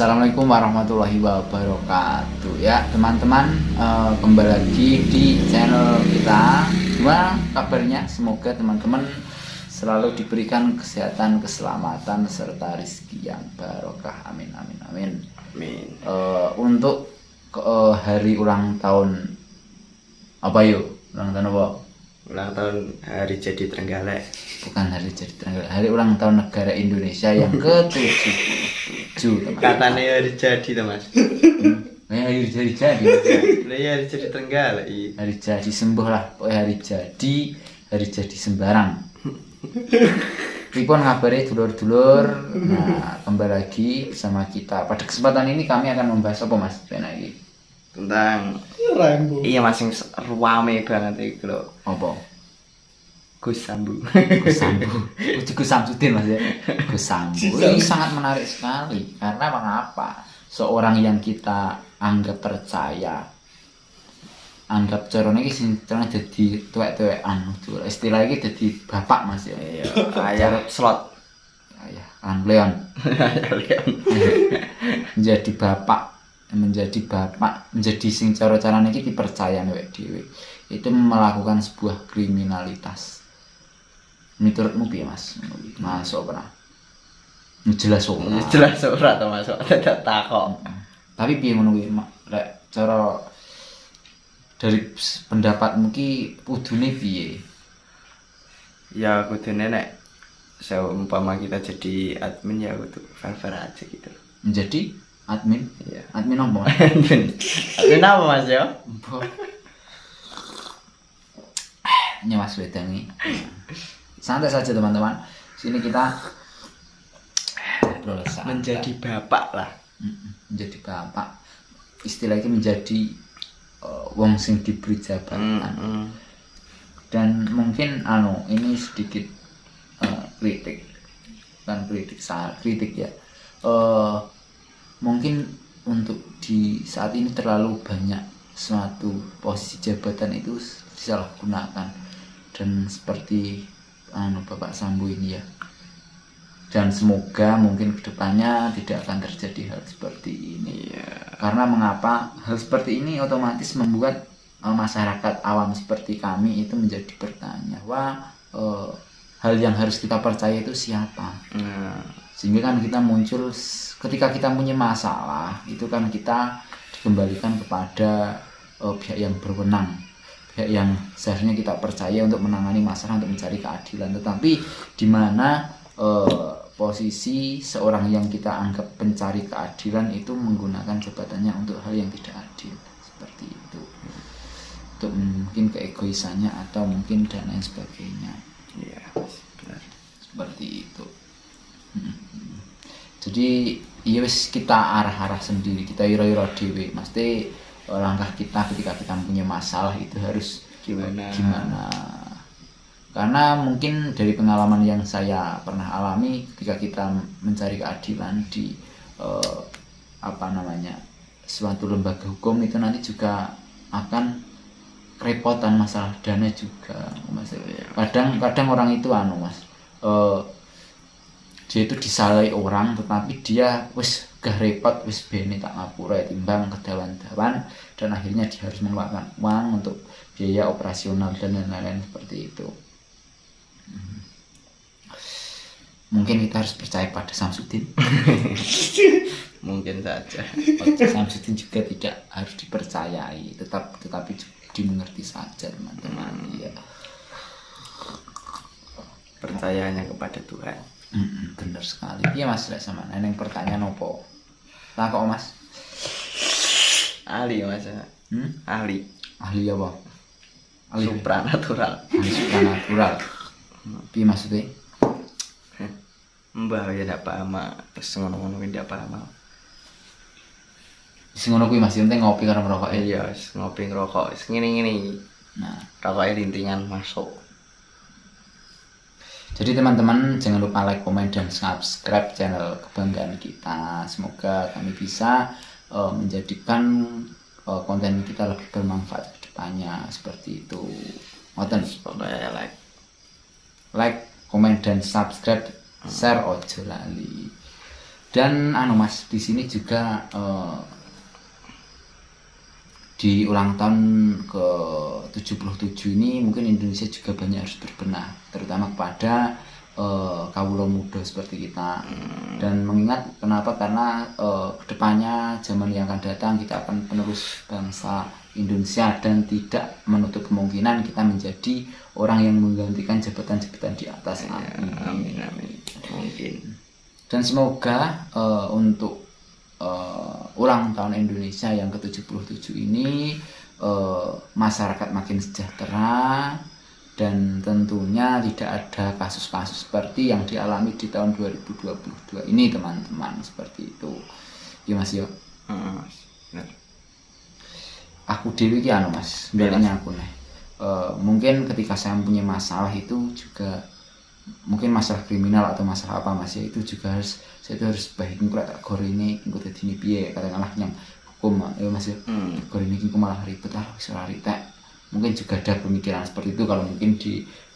Assalamualaikum warahmatullahi wabarakatuh. Ya teman-teman, kembali lagi di channel kita. Gimana kabarnya? Semoga teman-teman selalu diberikan kesehatan, keselamatan, serta rezeki yang barokah. Amin amin amin. Amin. Untuk hari ulang tahun apa yuk? Ulang tahun apa? Ulang tahun hari jadi Trenggalek. Bukan hari jadi Trenggalek, hari ulang tahun negara Indonesia yang ke-77 teman. Katanya hari jadi tuh mas. Hari jadi. Lah ya hari jadi Trenggalek. Hari jadi sembuh lah, pokoknya hari jadi sembarang. Pripun ngabari dulur-dulur. Nah, kembali lagi bersama kita. Pada kesempatan ini kami akan membahas apa mas? Lagi Tentang Rambo. iya mas yang rame banget itu loh. apa? Gus Sambu. Gus Sambu. Gus Samsudin mas ya. Gus Sambu. Ini sangat menarik sekali karena mengapa? Seorang yang kita anggap percaya, anggap corone iki sing jadi tuwek-tuwekan istilah iki dadi bapak mas ya. Iya, ayah slot. Ayah Kang Leon. menjadi sing cara-carane iki dipercaya wek dhewe. Itu melakukan sebuah kriminalitas. Menurutmu piye mas? Masuk ora? Jelas ora. Jelas ora to mas, tidak takok. Tapi piye ngono kuwi lek cara dari pendapatmu ki kudune piye? Ya kudune nek seumpama kita jadi admin ya kudu fair aja gitu. Menjadi admin? Iya. Admin apa? Admin apa mas ya? Nyawas wedangi. Santai saja teman-teman. Sini kita Menjadi bapak lah. Menjadi bapak. Istilahnya menjadi wong sing diberi jabatan. Dan mungkin ini sedikit kritik. Bukan kritik ya. Mungkin untuk di saat ini terlalu banyak suatu posisi jabatan itu disalahgunakan, dan seperti Bapak Sambu ini ya, dan semoga mungkin kedepannya tidak akan terjadi hal seperti ini ya. Karena mengapa hal seperti ini otomatis membuat masyarakat awam seperti kami itu menjadi bertanya, wah hal yang harus kita percaya itu siapa? Sehingga kan kita muncul ketika kita punya masalah itu kan kita dikembalikan kepada pihak yang berwenang, pihak yang seharusnya kita percaya untuk menangani masalah, untuk mencari keadilan. Tetapi di mana posisi seorang yang kita anggap pencari keadilan itu menggunakan jabatannya untuk hal yang tidak adil seperti itu, untuk mungkin keegoisannya atau mungkin dan lain sebagainya. Iya, benar. Seperti itu. Jadi ya wis kita arah-arah sendiri, kita iro-iro dhewe. Mesti langkah kita ketika kita punya masalah itu harus Gimana? Karena mungkin dari pengalaman yang saya pernah alami ketika kita mencari keadilan di suatu lembaga hukum itu nanti juga akan kerepotan masalah dana juga mas. Kadang orang itu mas dia itu disalahi orang, tetapi dia wis gah repot, wis bene tak ngapura timbang kedawan-dawan, dan akhirnya dia harus mengeluarkan uang untuk biaya operasional dan lain-lain seperti itu. Mungkin kita harus percaya pada Samsudin. Mungkin saja. Samsudin juga tidak harus dipercayai, tetapi dimengerti saja teman-teman. Ya. Percayanya kepada Tuhan. Bener sekali. Iya mas, lek sama neneng pertanyaan opo? Lah kok mas? Ahli mas. Ahli. Ahli apa? Ahli Supranatural. ahli supranatural. Piye maksudnya? Mbah ya ndak paham, terus ngono-ngono ndak paham. Sing ngono kuwi Mas, ente ngopi karo ngerokok. Iya, ngopi ngerokok, ngene-ngene. Nah, Rokoknya lintingan masuk. jadi teman-teman jangan lupa like, komen, dan subscribe channel kebanggaan kita. Semoga kami bisa menjadikan konten kita lebih bermanfaat ke depannya seperti itu. Ngoten. Pokoknya Like, komen, dan subscribe, share ojo lali. Dan Mas, di sini juga di ulang tahun ke 77 ini mungkin Indonesia juga banyak harus berbenah, terutama kepada kawula muda seperti kita. Dan mengingat kenapa, karena kedepannya zaman yang akan datang kita akan penerus bangsa Indonesia dan tidak menutup kemungkinan kita menjadi orang yang menggantikan jabatan-jabatan di atas. Amin mungkin. Dan semoga untuk ulang tahun Indonesia yang ke-77 ini masyarakat makin sejahtera dan tentunya tidak ada kasus-kasus seperti yang dialami di tahun 2022 ini, teman-teman, seperti itu. Ya Mas yo. Benar. Aku dewi ki Mas, bedanya aku nih. Mungkin ketika saya mempunyai masalah itu juga mungkin masalah kriminal atau masalah apa Mas ya, itu juga saya itu harus baik engko tak gor ini engko dadi piye katakanlah yang hukum ya Mas ya. Gor ini engko malah ribet lah wis ora ritek. Mungkin juga ada pemikiran seperti itu kalau mungkin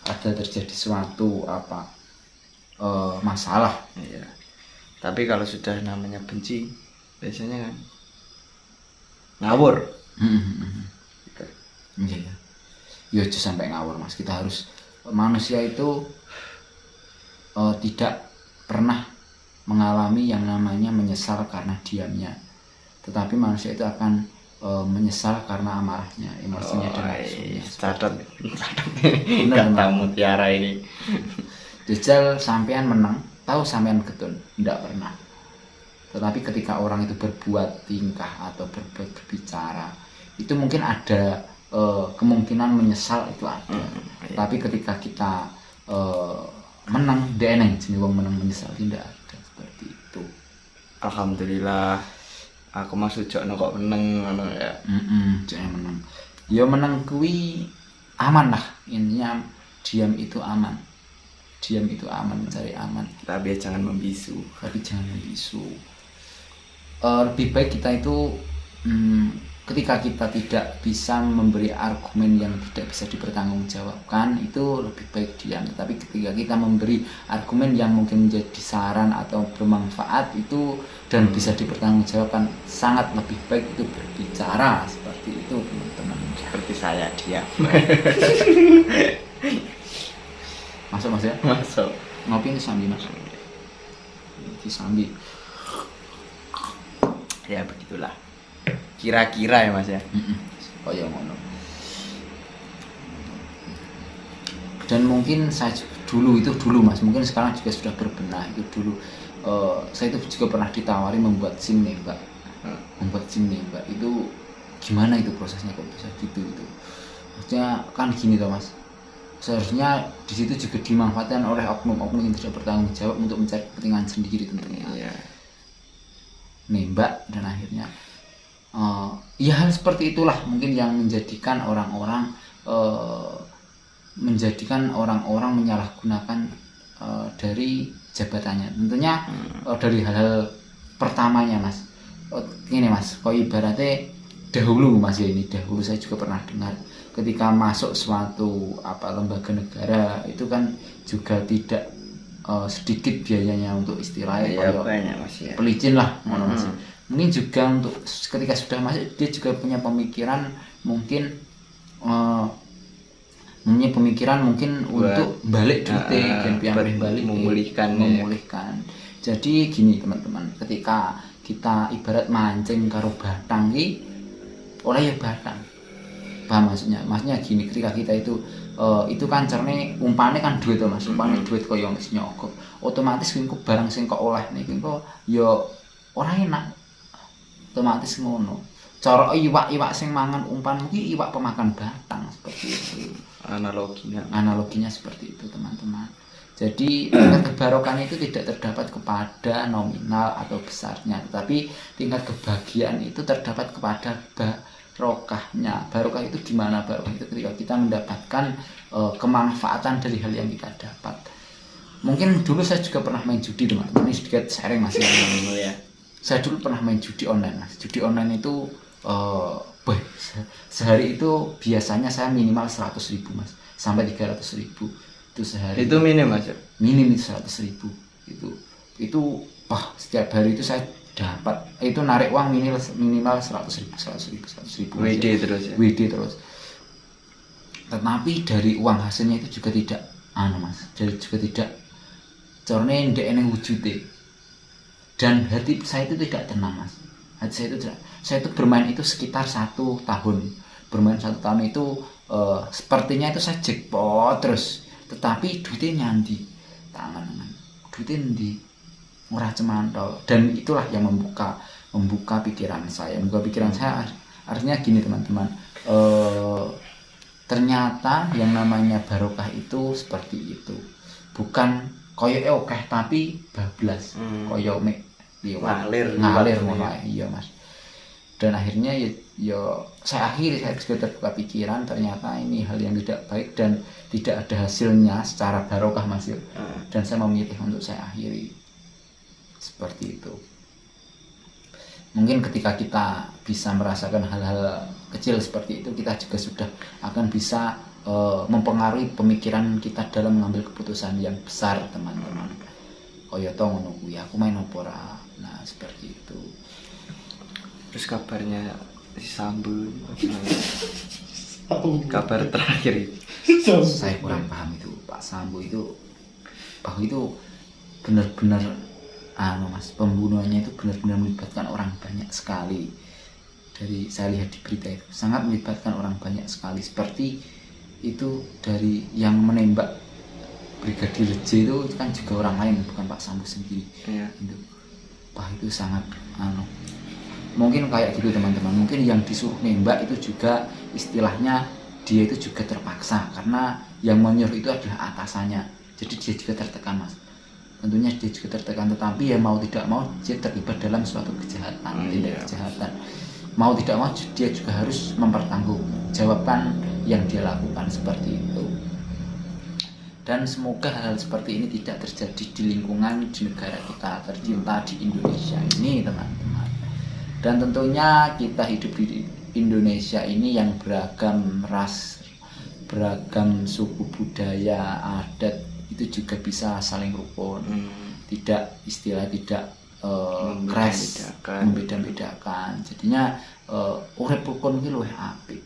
ada terjadi suatu masalah. Iya. Tapi kalau sudah namanya benci biasanya kan ngawur. Gitu. Iya. Ya jangan sampai ngawur Mas. Kita harus, manusia itu tidak pernah mengalami yang namanya menyesal karena diamnya, tetapi manusia itu akan menyesal karena amarahnya, emosinya dan nafsunya. Catat Benar, kata mutiara ini. Jajal sampean menang, tahu sampean getun, tidak pernah. Tetapi ketika orang itu berbuat tingkah atau berbicara, itu mungkin ada kemungkinan menyesal, itu ada. Tapi ketika kita menang, deneng jadi wong menang menyesal, tidak ada seperti itu. Alhamdulillah, aku masuk jokno kok menang ngono ya. Jangan menang. Ya menang kuwi aman lah. Intinya diam itu aman. Diam itu aman, mencari aman. Tapi jangan membisu. Lebih baik kita itu ketika kita tidak bisa memberi argumen yang tidak bisa dipertanggungjawabkan, itu lebih baik diam. Tapi ketika kita memberi argumen yang mungkin menjadi saran atau bermanfaat itu dan bisa dipertanggungjawabkan, sangat lebih baik itu berbicara. Seperti itu, teman-teman. Seperti saya diam. Masuk Mas ya? Masuk. Ngopi ini sambil Mas. Disambi. Ya begitulah. Kira-kira ya Mas ya. Oh ya ngono. Dan mungkin saya dulu Mas, mungkin sekarang juga sudah berbenah. Itu dulu saya itu juga pernah ditawari membuat SIM nembak. Membuat SIM nembak itu gimana itu prosesnya, kok bisa gitu itu. Maksudnya kan gini toh Mas. Seharusnya di situ juga dimanfaatkan oleh oknum-oknum yang tidak bertanggung jawab untuk mencari kepentingan sendiri tentunya. Iya. Nembak dan akhirnya ya hal seperti itulah mungkin yang menjadikan orang-orang menyalahgunakan dari jabatannya. Tentunya dari hal-hal pertamanya Mas. Ini Mas, kok ibaratnya dahulu Mas ya, ini dahulu saya juga pernah dengar ketika masuk suatu lembaga negara itu kan juga tidak sedikit biayanya untuk istilahnya ya, banyak Mas ya. Pelicin lah Mas. Mungkin juga untuk ketika sudah masuk dia juga punya pemikiran mungkin untuk balik duitnya dan piamrih balik memulihkan. Jadi gini teman-teman, ketika kita ibarat mancing karo batang ki oleh ya batang. Paham maksudnya gini, ketika kita itu kan cerne umpane kan duit to Mas, umpane duit koyo wis nyogok. Otomatis kuwi barang sing kok oleh niki kok ya ora enak. Otomatis ngono. Cara iwak sing mangan umpan mungkin iwak pemakan batang, seperti itu. Analoginya seperti itu teman-teman. Jadi tingkat kebarokan itu tidak terdapat kepada nominal atau besarnya, tetapi tingkat kebahagiaan itu terdapat kepada barokahnya. Barokah itu gimana? Barokah itu ketika kita mendapatkan kemanfaatan dari hal yang kita dapat. Mungkin dulu saya juga pernah main judi teman-teman, ini sedikit sharing Mas ya. Saya dulu pernah main judi online Mas. Judi online itu sehari itu biasanya saya minimal 100.000 Mas, sampai 300.000 itu sehari. Itu minim Mas. Minim itu 100.000 itu. itu setiap hari itu saya dapat itu narik uang minimal 100.000 WD terus ya. WD terus. Tetapi dari uang hasilnya itu juga tidak Mas, juga tidak corne ndek ene wujude. Dan hati saya itu tidak tenang Mas. Hati saya itu bermain itu sekitar 1 tahun. Bermain 1 tahun itu sepertinya itu saya jackpot terus. Tetapi duitnya nyandi tangan. Duitnya ndi ora cemantol. Dan itulah yang membuka pikiran saya. Artinya gini teman-teman. Ternyata yang namanya barokah itu seperti itu. Bukan koyo oke tapi bablas. Koyo mek ngalir mulai iya Mas. Dan akhirnya ya saya juga terbuka pikiran, ternyata ini hal yang tidak baik dan tidak ada hasilnya secara barokah Mas. Dan saya memilih untuk saya akhiri seperti itu. Mungkin ketika kita bisa merasakan hal-hal kecil seperti itu, kita juga sudah akan bisa mempengaruhi pemikiran kita dalam mengambil keputusan yang besar teman-teman. Kaya to ngono kuwi aku main opo ora. Nah, seperti itu. Terus kabarnya si Sambu kabar terakhir itu saya kurang paham itu Pak Sambu itu bahwa itu benar-benar Mas, pembunuhannya itu benar-benar melibatkan orang banyak sekali. Dari saya lihat di berita itu sangat melibatkan orang banyak sekali, seperti itu dari yang menembak Brigadir J itu kan juga orang lain, bukan Pak Sambu sendiri. Itu sangat mungkin kayak gitu teman-teman. Mungkin yang disuruh nembak itu juga istilahnya dia itu juga terpaksa karena yang menyuruh itu adalah atasannya, jadi dia juga tertekan Mas. Tentunya dia juga tertekan, tetapi ya mau tidak mau dia terlibat dalam suatu kejahatan, tindak kejahatan. Mau tidak mau dia juga harus mempertanggungjawabkan yang dia lakukan seperti itu. Dan semoga hal seperti ini tidak terjadi di lingkungan di negara kita tercinta di Indonesia ini teman-teman. Dan tentunya kita hidup di Indonesia ini yang beragam ras, beragam suku budaya, adat itu juga bisa saling rukun. Tidak crash, membeda-bedakan. Jadinya urip rukun iki luwih apik.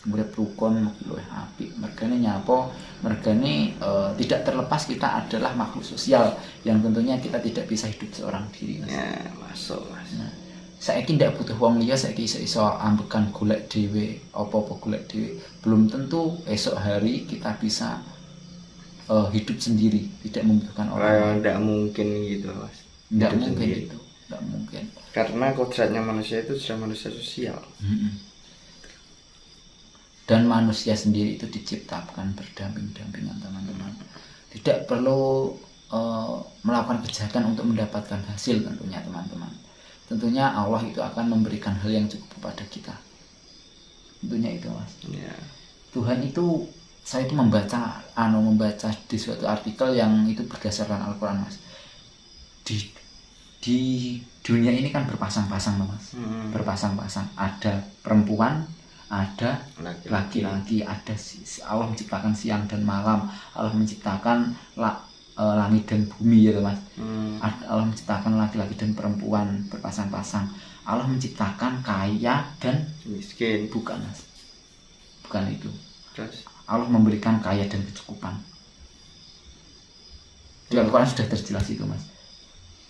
Urip rukun luwih apik. Mergane nyapa? Mergane tidak terlepas kita adalah makhluk sosial yang tentunya kita tidak bisa hidup seorang diri. Mas. Ya, masuk Mas. Nah, saiki ndak butuh wong liya, saiki iso ambekan golek dhewe, apa-apa golek dhewe. Belum tentu esok hari kita bisa hidup sendiri, tidak membutuhkan orang. Tidak mungkin gitu Mas. Tidak mungkin itu, tidak mungkin. Karena kodratnya manusia itu sudah manusia sosial. Dan manusia sendiri itu diciptakan berdamping-dampingan teman-teman. Tidak perlu melakukan kejahatan untuk mendapatkan hasil tentunya teman-teman. Tentunya Allah itu akan memberikan hal yang cukup kepada kita. Tentunya itu Mas. Tuhan itu, saya itu membaca di suatu artikel yang itu berdasarkan Al-Quran Mas. Di dunia ini kan berpasang-pasang Mas. Berpasang-pasang, ada perempuan, ada laki-laki, ada Allah menciptakan siang dan malam, Allah menciptakan langit dan bumi ya Mas. Allah menciptakan laki-laki dan perempuan berpasang-pasang. Allah menciptakan kaya dan miskin. Bukan Mas, bukan itu. Terus Allah memberikan kaya dan kecukupan. Di Al-Quran sudah terjelas itu Mas.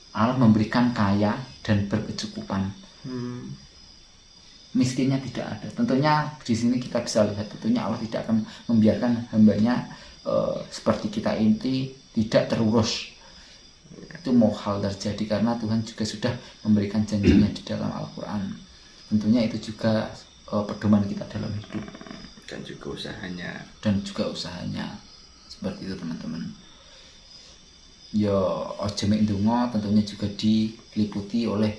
Allah memberikan kaya dan berkecukupan. Miskinnya tidak ada. Tentunya di sini kita bisa lihat, tentunya Allah tidak akan membiarkan hambanya seperti kita ini tidak terurus. Itu mau hal terjadi karena Tuhan juga sudah memberikan janjinya di dalam Al-Quran. Tentunya itu juga pedoman kita dalam hidup dan juga usahanya seperti itu teman-teman. Ya ojo mek ndonga, tentunya juga diliputi oleh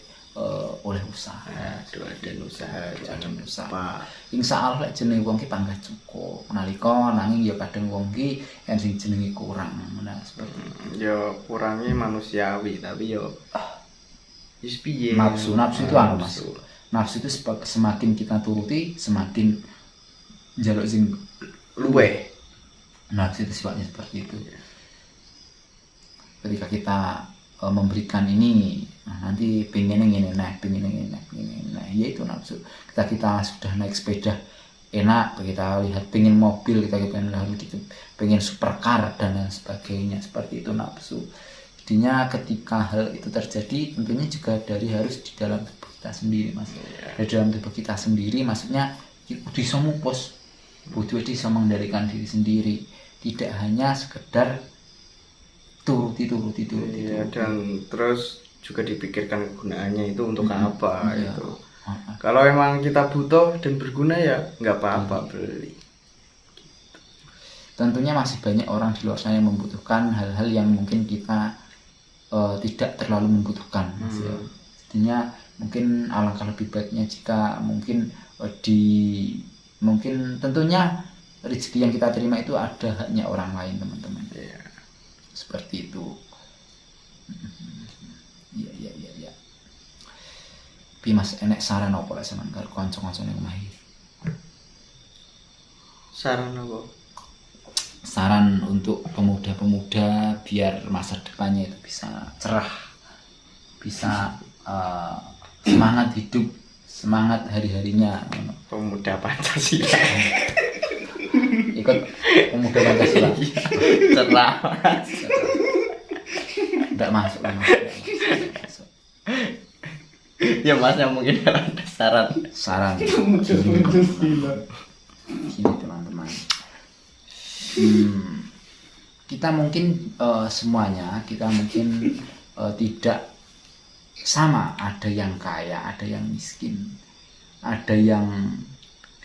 usaha. Doa dan usaha, jangan lupa. Insya Allah lek jenenge wong ki panggah cukup. Nalika nanging ya kadang wong ki sing jenenge kurang. Nah, seperti itu. Ya kurangi manusiawi, tapi yo wis piye. Nafsu itu Mas. Nafsu itu semakin kita turuti, semakin njaluk sing luweh. Nafsu itu sifatnya seperti itu. Ketika kita memberikan ini, nah, nanti pengen yang ini naik, pengen yang ini naik, nah ya itu nafsu. Kita sudah naik sepeda enak, kita lihat pengen mobil, kita pengen lalu gitu, pengen supercar dan lain sebagainya, seperti itu nafsu. Jadinya ketika hal itu terjadi tentunya juga harus di dalam tubuh kita sendiri, Mas. Di dalam tubuh kita sendiri maksudnya bisa mupus, butuh bisa mengendalikan diri sendiri, tidak hanya sekedar turuti. Iya, dan terus juga dipikirkan kegunaannya itu untuk apa iya. itu. Kalau emang kita butuh dan berguna ya nggak apa-apa beli. Tentunya masih banyak orang di luar sana yang membutuhkan hal-hal yang mungkin kita tidak terlalu membutuhkan, Mas, ya. Jadinya mungkin alangkah lebih baiknya jika mungkin mungkin tentunya rezeki yang kita terima itu ada haknya orang lain, teman-teman. Iya. Seperti itu. Iya. Tapi Mas enek saran apa lek sampean karo kanca-kancane omahe? Saran apa? Saran untuk pemuda-pemuda biar masa depannya itu bisa cerah, bisa semangat hidup, semangat hari-harinya. Pemuda Pancasila. Ikut pemuda Pancasila. Cerah. Enggak masuk. Ya Mas, yang mungkin ada saran. Gini teman-teman. Kita mungkin semuanya kita mungkin tidak sama, ada yang kaya, ada yang miskin, ada yang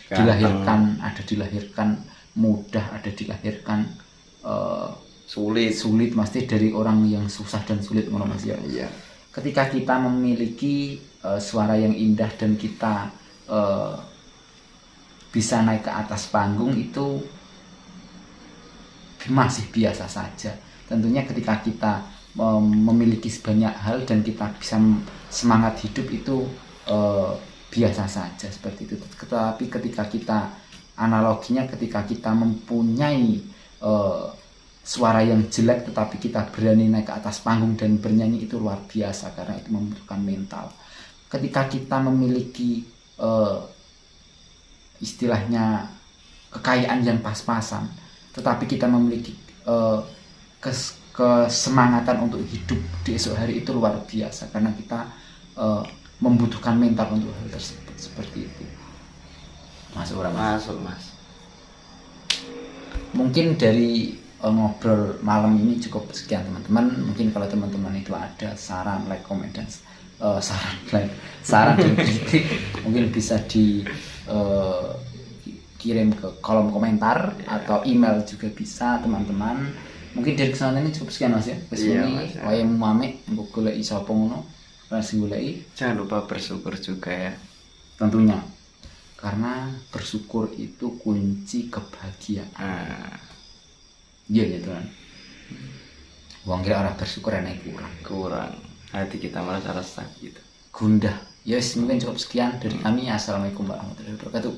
dilahirkan mudah, ada dilahirkan sulit, mesti dari orang yang susah dan sulit, Mas, ya. Iya. Ketika kita memiliki suara yang indah dan kita bisa naik ke atas panggung, itu masih biasa saja. Tentunya ketika kita memiliki sebanyak hal dan kita bisa semangat hidup, itu biasa saja seperti itu. Tetapi ketika kita analoginya, ketika kita mempunyai suara yang jelek tetapi kita berani naik ke atas panggung dan bernyanyi, itu luar biasa karena itu membutuhkan mental. Ketika kita memiliki istilahnya kekayaan yang pas-pasan tetapi kita memiliki kesemangatan untuk hidup di esok hari, itu luar biasa karena kita membutuhkan mental untuk hal tersebut, seperti itu. Masuk Mas. Mungkin dari ngobrol malam ini cukup sekian, teman-teman. Mungkin kalau teman-teman itu ada saran, like, komen, dan saran dan kritik mungkin bisa kirim ke kolom komentar atau email juga bisa, teman-teman. Mungkin dari kesana ini cukup sekian, Mas, ya. Kesini wayang mame mbok goleki sapa ngono, langsung goleki. Jangan lupa bersyukur juga ya. Tentunya. Karena bersyukur itu kunci kebahagiaan. Iya gitu kan. Wong kira orang bersyukur enak kurang. Hati kita merasa resah gitu. Gundah. Yes, mungkin cukup sekian dari kami. Assalamualaikum warahmatullahi wabarakatuh.